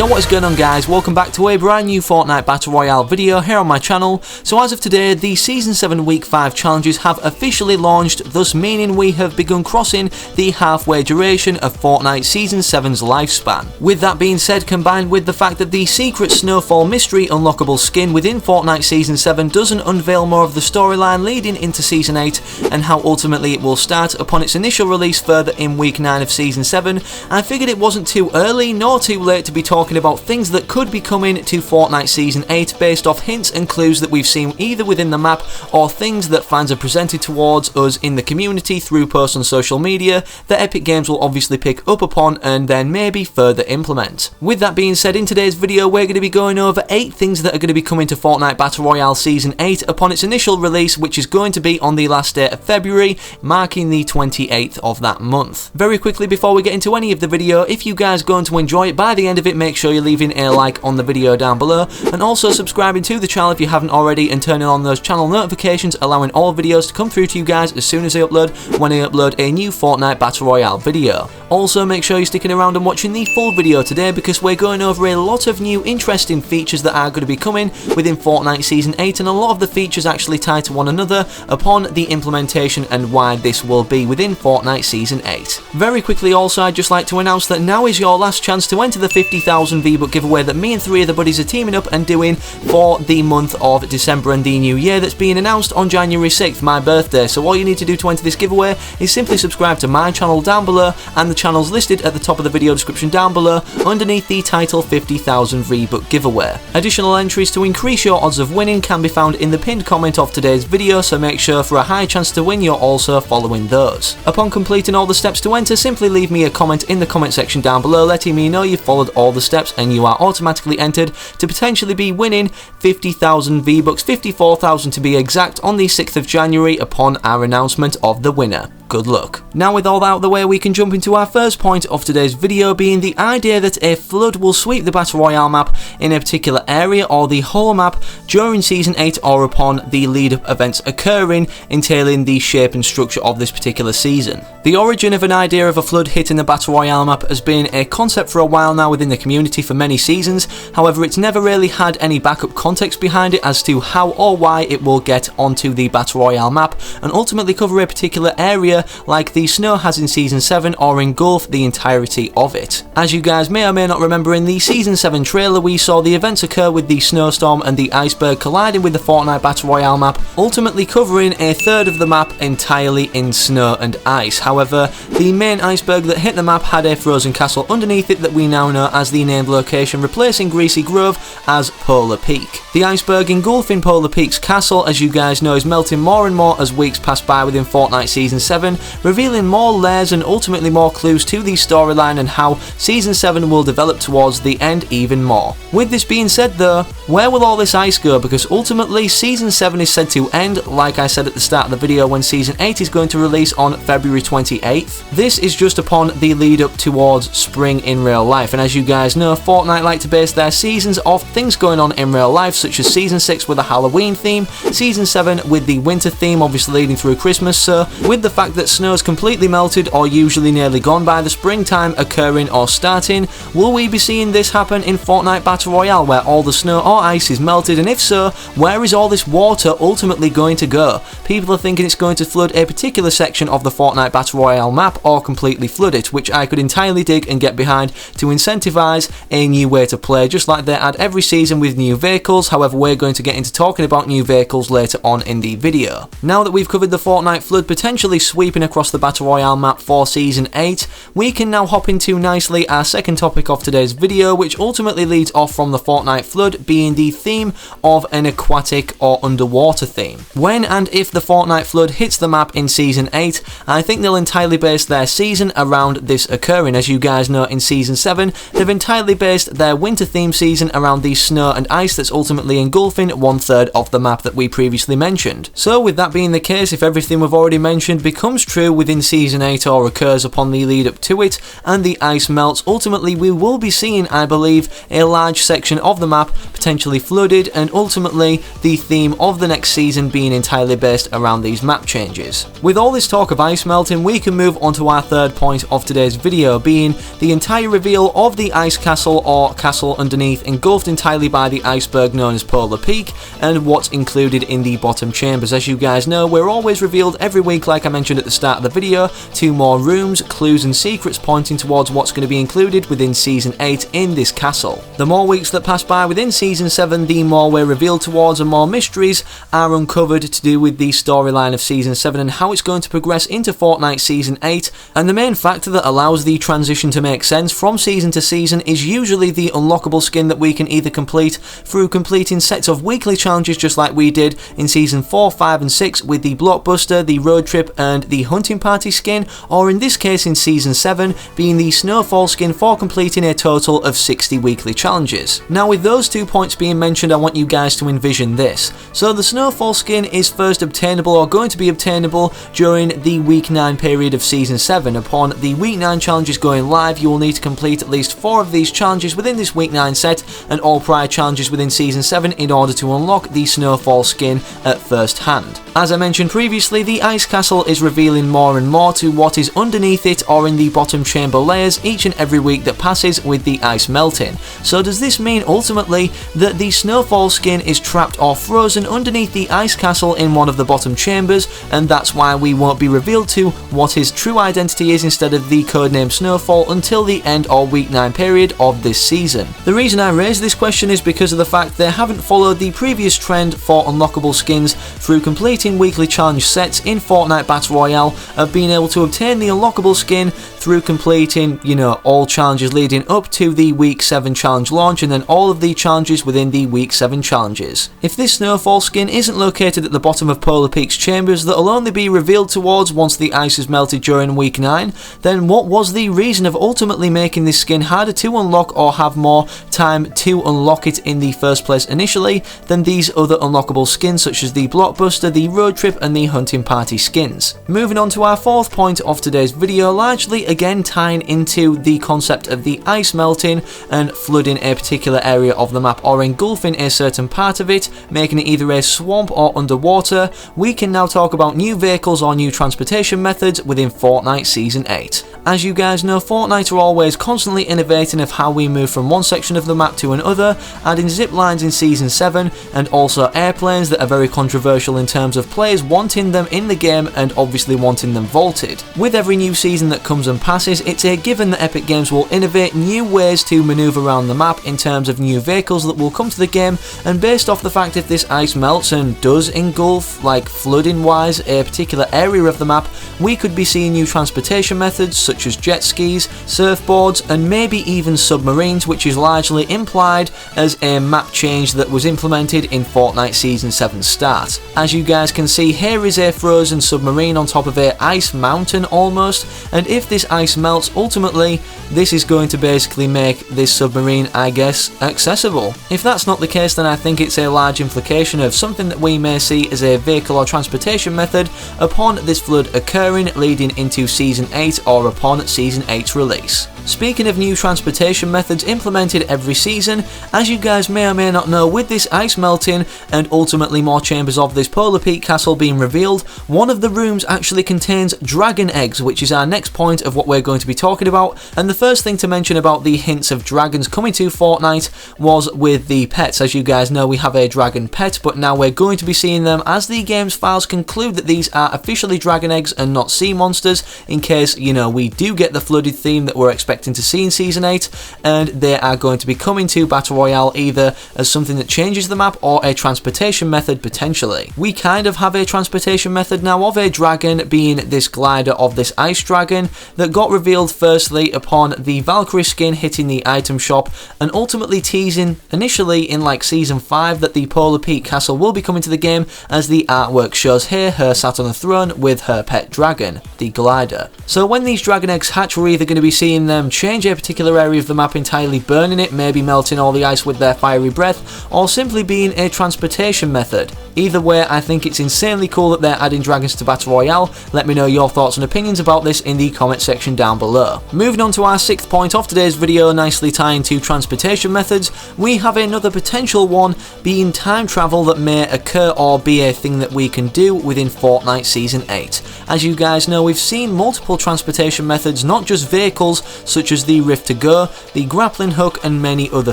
Yo, what is going on guys, welcome back to a brand new Fortnite Battle Royale video here on my channel. So as of today, the Season 7 Week 5 challenges have officially launched, thus meaning we have begun crossing the halfway duration of Fortnite Season 7's lifespan. With that being said, combined with the fact that the secret Snowfall mystery unlockable skin within Fortnite Season 7 doesn't unveil more of the storyline leading into Season 8 and how ultimately it will start upon its initial release further in Week 9 of Season 7, I figured it wasn't too early nor too late to be talking about things that could be coming to Fortnite Season 8 based off hints and clues that we've seen either within the map or things that fans have presented towards us in the community through posts on social media that Epic Games will obviously pick up upon and then maybe further implement. With that being said, in today's video we're going to be going over 8 things that are going to be coming to Fortnite Battle Royale Season 8 upon its initial release, which is going to be on the last day of February, marking the 28th of that month. Very quickly before we get into any of the video, if you guys are going to enjoy it by the end of it, make sure you're leaving a like on the video down below and also subscribing to the channel if you haven't already and turning on those channel notifications, allowing all videos to come through to you guys as soon as I upload when I upload a new Fortnite Battle Royale video. Also make sure you're sticking around and watching the full video today because we're going over a lot of new interesting features that are going to be coming within Fortnite Season 8, and a lot of the features actually tie to one another upon the implementation and why this will be within Fortnite Season 8. Very quickly also, I'd just like to announce that now is your last chance to enter the 50,000 V-Buck giveaway that me and 3 of the buddies are teaming up and doing for the month of December and the new year, that's being announced on January 6th, my birthday. So all you need to do to enter this giveaway is simply subscribe to my channel down below, and the channel's listed at the top of the video description down below underneath the title 50,000 V-Buck giveaway. Additional entries to increase your odds of winning can be found in the pinned comment of today's video, so make sure for a high chance to win you're also following those. Upon completing all the steps to enter, simply leave me a comment in the comment section down below letting me know you've followed all the steps and you are automatically entered to potentially be winning 50,000 V-Bucks, 54,000 to be exact, on the 6th of January upon our announcement of the winner. Good luck. Now with all that out of the way, we can jump into our first point of today's video, being the idea that a flood will sweep the Battle Royale map in a particular area or the whole map during Season 8 or upon the lead-up events occurring, entailing the shape and structure of this particular season. The origin of an idea of a flood hitting the Battle Royale map has been a concept for a while now within the community for many seasons, however it's never really had any backup context behind it as to how or why it will get onto the Battle Royale map and ultimately cover a particular area like the snow has in Season 7 or engulf the entirety of it. As you guys may or may not remember, in the Season 7 trailer we saw the events occur with the snowstorm and the iceberg colliding with the Fortnite Battle Royale map, ultimately covering a third of the map entirely in snow and ice. However, the main iceberg that hit the map had a frozen castle underneath it that we now know as the named location, replacing Greasy Grove as Polar Peak. The iceberg engulfing Polar Peak's castle, as you guys know, is melting more and more as weeks pass by within Fortnite Season 7, revealing more layers and ultimately more clues to the storyline and how Season 7 will develop towards the end even more. With this being said though, where will all this ice go? Because ultimately Season 7 is said to end, like I said at the start of the video, when Season 8 is going to release on February 28th. This is just upon the lead up towards spring in real life, and as you guys know, Fortnite like to base their seasons off things going on in real life, such as Season 6 with a Halloween theme, Season 7 with the winter theme, obviously leading through Christmas. So with the fact that snow's completely melted or usually nearly gone by the springtime occurring or starting, will we be seeing this happen in Fortnite Battle Royale where all the snow or ice is melted, and if so, where is all this water ultimately going to go? People are thinking it's going to flood a particular section of the Fortnite Battle Royale map or completely flood it, which I could entirely dig and get behind to incentivize a new way to play, just like they add every season with new vehicles. However, we're going to get into talking about new vehicles later on in the video. Now that we've covered the Fortnite flood potentially sweeping across the Battle Royale map for Season 8, we can now hop into nicely our second topic of today's video, which ultimately leads off from the Fortnite flood, being the theme of an aquatic or underwater theme. When and if the Fortnite flood hits the map in Season 8, I think they'll entirely base their season around this occurring. As you guys know, in Season 7 they've entirely based their winter theme season around the snow snow and ice that's ultimately engulfing 1/3 of the map that we previously mentioned. So with that being the case, if everything we've already mentioned becomes true within Season 8 or occurs upon the lead up to it, and the ice melts, ultimately we will be seeing, I believe, a large section of the map potentially flooded, and ultimately the theme of the next season being entirely based around these map changes. With all this talk of ice melting, we can move on to our third point of today's video, being the entire reveal of the ice castle or castle underneath, engulfed entirely by the iceberg known as Polar Peak, and what's included in the bottom chambers. As you guys know, we're always revealed every week, like I mentioned at the start of the video, 2 more rooms, clues and secrets pointing towards what's going to be included within Season 8 in this castle. The more weeks that pass by within Season 7, the more we're revealed towards and more mysteries are uncovered to do with the storyline of Season 7 and how it's going to progress into Fortnite Season 8, and the main factor that allows the transition to make sense from season to season is usually the unlockable skin that we can either complete through completing sets of weekly challenges just like we did in Season 4, 5 and 6 with the Blockbuster, the Road Trip and the Hunting Party skin, or in this case in Season 7 being the Snowfall skin for completing a total of 60 weekly challenges. Now with those 2 points being mentioned, I want you guys to envision this. So the Snowfall skin is first obtainable or going to be obtainable during the Week 9 period of Season 7. Upon the Week 9 challenges going live, you will need to complete at least 4 of these challenges within this Week 9 set and all prior challenges within Season 7 in order to unlock the Snowfall skin at first hand. As I mentioned previously, the ice castle is revealing more and more to what is underneath it or in the bottom chamber layers each and every week that passes with the ice melting. So does this mean ultimately that the Snowfall skin is trapped or frozen underneath the ice castle in one of the bottom chambers, and that's why we won't be revealed to what his true identity is instead of the codename Snowfall until the end or Week 9 period of this season? The reason I raise this question is because of the fact they haven't followed the previous trend for unlockable skins through completing weekly challenge sets in Fortnite Battle Royale of being able to obtain the unlockable skin through completing, all challenges leading up to the Week 7 challenge launch and then all of the challenges within the Week 7 challenges. If this Snowfall skin isn't located at the bottom of Polar Peak's chambers that'll only be revealed towards once the ice is melted during Week 9, then what was the reason of ultimately making this skin harder to unlock or have more time to unlock it in the first place initially than these other unlockable skins such as the Blockbuster, the Road Trip and the Hunting Party skins? Moving on to our fourth point of today's video, largely again tying into the concept of the ice melting and flooding a particular area of the map or engulfing a certain part of it, making it either a swamp or underwater, we can now talk about new vehicles or new transportation methods within Fortnite Season 8. As you guys know, Fortnite are always constantly innovating of how we move from one section of the map to another, adding zip lines in Season 7 and also airplanes that are very controversial in terms of players wanting them in the game and obviously wanting them vaulted. With every new season that comes and passes, it's a given that Epic Games will innovate new ways to maneuver around the map in terms of new vehicles that will come to the game, and based off the fact if this ice melts and does engulf, like flooding wise, a particular area of the map, we could be seeing new transportation methods such as jet skis, surfboards and maybe even submarines, which is largely implied as a map change that was implemented in Fortnite Season 7 start. As you guys can see, here is a frozen submarine on top of a ice mountain almost, and if this ice melts, ultimately this is going to basically make this submarine, I guess, accessible. If that's not the case, then I think it's a large implication of something that we may see as a vehicle or transportation method upon this flood occurring leading into Season 8 or upon Season 8's release. Speaking of new transportation methods implemented every season, as you guys may or may not know, with this ice melting and ultimately more chambers of this Polar Peak castle being revealed, one of the rooms actually contains dragon eggs, which is our next point of what we're going to be talking about. And the first thing to mention about the hints of dragons coming to Fortnite was with the pets. As you guys know, we have a dragon pet, but now we're going to be seeing them as the game's files conclude that these are officially dragon eggs and not sea monsters, in case, we do get the flooded theme that we're expecting to see in Season 8, and they are going to be coming to Battle Royale either as something that changes the map or a transportation method potentially. We kind of have a transportation method now of a dragon being this glider of this ice dragon that got revealed firstly upon the Valkyrie skin hitting the item shop and ultimately teasing initially in like Season 5 that the Polar Peak castle will be coming to the game, as the artwork shows here her sat on a throne with her pet dragon, the glider. So when these dragon dragon eggs hatch, we're either going to be seeing them change a particular area of the map entirely, burning it, maybe melting all the ice with their fiery breath, or simply being a transportation method. Either way, I think it's insanely cool that they're adding dragons to Battle Royale. Let me know your thoughts and opinions about this in the comment section down below. Moving on to our 6th point of today's video, nicely tying to transportation methods, we have another potential one being time travel that may occur or be a thing that we can do within Fortnite Season 8. As you guys know, we've seen multiple transportation methods, not just vehicles such as the Rift to Go, the grappling hook and many other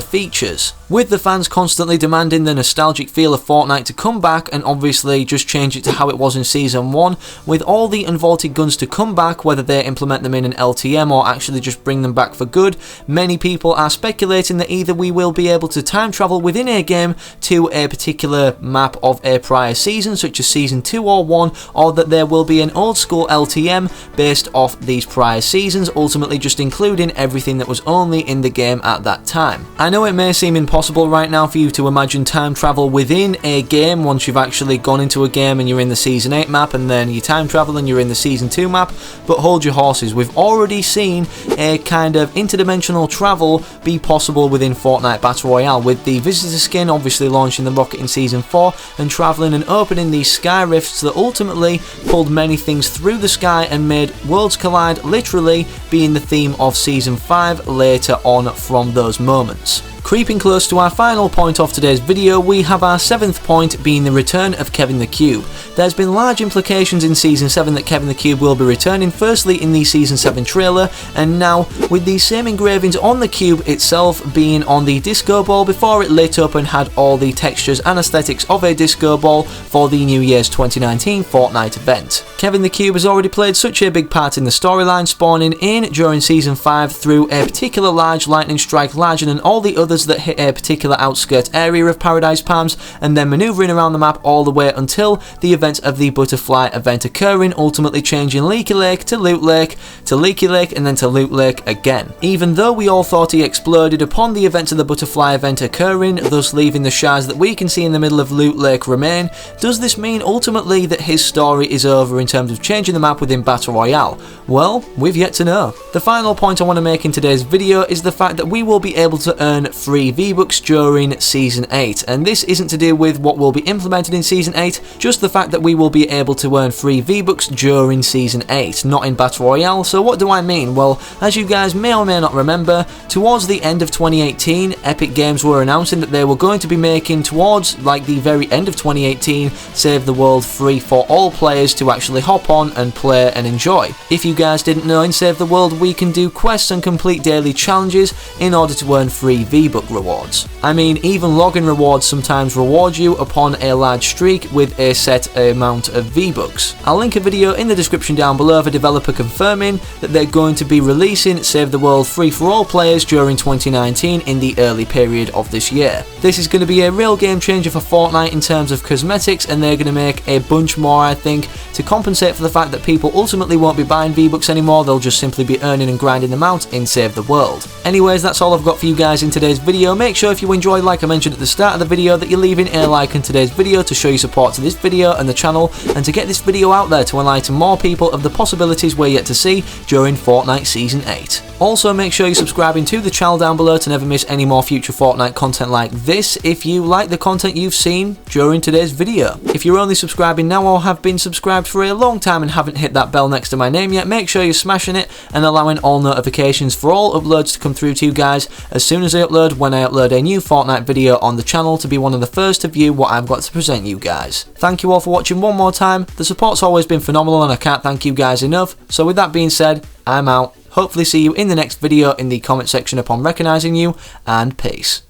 features. With the fans constantly demanding the nostalgic feel of Fortnite to come back and obviously just change it to how it was in Season 1, with all the unvaulted guns to come back, whether they implement them in an LTM or actually just bring them back for good, many people are speculating that either we will be able to time travel within a game to a particular map of a prior season, such as Season 2 or 1, or that there will be an old school LTM based off these prior seasons, ultimately just including everything that was only in the game at that time. I know it may seem impossible right now for you to imagine time travel within a game once you've actually gone into a game and you're in the Season 8 map and then you time travel and you're in the Season 2 map, but hold your horses. We've already seen a kind of interdimensional travel be possible within Fortnite Battle Royale, with the visitor skin obviously launching the rocket in Season 4 and travelling and opening these sky rifts that ultimately pulled many things through the sky and made worlds collide, literally being the theme of Season 5 later on from those moments. Creeping close to our final point of today's video, we have our 7th point being the return of Kevin the Cube. There's been large implications in Season 7 that Kevin the Cube will be returning, firstly in the Season 7 trailer, and now with these same engravings on the cube itself being on the disco ball before it lit up and had all the textures and aesthetics of a disco ball for the New Year's 2019 Fortnite event. Kevin the Cube has already played such a big part in the storyline, spawning in during Season 5 through a particular large lightning strike larger than all the others that hit a particular outskirt area of Paradise Palms, and then manoeuvring around the map all the way until the event of the Butterfly event occurring, ultimately changing Leaky Lake to Loot Lake, to Leaky Lake, and then to Loot Lake again. Even though we all thought he exploded upon the event of the Butterfly event occurring, thus leaving the shards that we can see in the middle of Loot Lake remain, does this mean ultimately that his story is over in terms of changing the map within Battle Royale? Well, we've yet to know. The final point I want to make in today's video is the fact that we will be able to earn free V-Bucks during Season 8, and this isn't to do with what will be implemented in Season 8, just the fact that we will be able to earn free V-Bucks during Season 8, not in Battle Royale. So what do I mean? Well, as you guys may or may not remember, towards the end of 2018, Epic Games were announcing that they were going to be making, towards like the very end of 2018, Save the World free for all players to actually hop on and play and enjoy. If you guys didn't know, in Save the World we can do quests and complete daily challenges in order to earn free V-Buck rewards. I mean, even login rewards sometimes reward you upon a large streak with a set amount of V-Bucks. I'll link a video in the description down below of a developer confirming that they're going to be releasing Save the World free for all players during 2019 in the early period of this year. This is going to be a real game changer for Fortnite in terms of cosmetics, and they're going to make a bunch more, I think, to compensate for the fact that people ultimately won't be buying V-Bucks anymore. They'll just simply be earning and grinding them out in Save the World. Anyways, that's all I've got for you guys in today's video. Make sure if you enjoyed, like I mentioned at the start of the video, that you're leaving a like on today's video to show your support to this video and the channel, and to get this video out there to enlighten more people of the possibilities we're yet to see during Fortnite Season 8. Also, make sure you're subscribing to the channel down below to never miss any more future Fortnite content like this if you like the content you've seen during today's video. If you're only subscribing now or have been subscribed for a long time and haven't hit that bell next to my name yet, make sure you're smashing it and allowing all notifications for all uploads to come through to you guys as soon as I upload, when I upload a new Fortnite video on the channel, to be one of the first to view what I've got to present you guys. Thank you all for watching one more time. The support's always been phenomenal and I can't thank you guys enough. So with that being said, I'm out. Hopefully see you in the next video in the comment section upon recognising you, and peace.